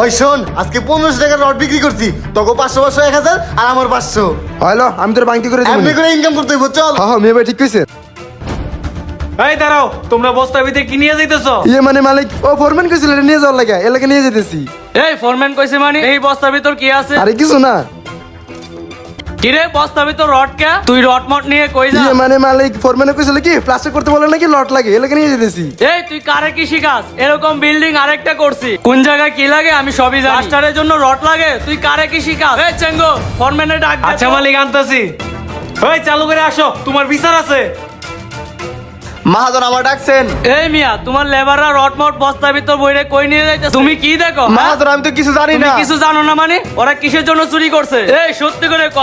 ওই শোন, আজকে 1500 টাকার রড বিক্রি করছি, তোকে 500 500 1000 আর আমার 500। হ্যালো, আমি তোর বাংতি করে এমনি দিব। করে ইনকাম করতে হইব, চল। হ্যাঁ মেয়ে ভাই ঠিক কইছে। এই দাঁড়াও, তোমরা বস্তার ভিতরে কি নিয়ে যাইতেছো? ইয়ে মানে মালিক, ও ফোরম্যান কইছিল এটা নিয়ে যাওয়ার লাগে, এর লাগে নিয়ে যেতেছি। এই ফোরম্যান কইছে মানে এই বস্তার ভিতর কি আছে? আরে কিছু না। কিরে বস্তার ভিতর রড কে? তুই রড মট নিয়ে কই যা? ইয়ে মানে মালিক, ফোরম্যান কইছিল কি প্লাস্টার করতে বলে নাকি লট লাগে, এর লাগে নিয়ে যেতেছি। এই তুই কারে কি শিখাস? এরকম বিল্ডিং আরেকটা করছি, কোন জায়গায় কি লাগে আমি সবই জানি। প্লাস্টারের জন্য রড লাগে, তুই কারে কি শিখাস? এই চেঙ্গো, ফোরম্যানের ডাক দে। আচ্ছা মালিক, আনতাছি। ওই চালু করে আসো, তোমার বিচার আছে। মাহাজন আমার ডাকছেন। এই মিয়া, তোমার লেবাররা রড মট বস্তার ভিতর বইরে কই নিয়ে যাইতেছে? তুমি কি দেখো? মাহাজন আমি তো কিছু জানি তুমি না। কিছু জানো না মানে? ওরা কিসের জন্য চুরি করছে? এই সত্যি করে ক।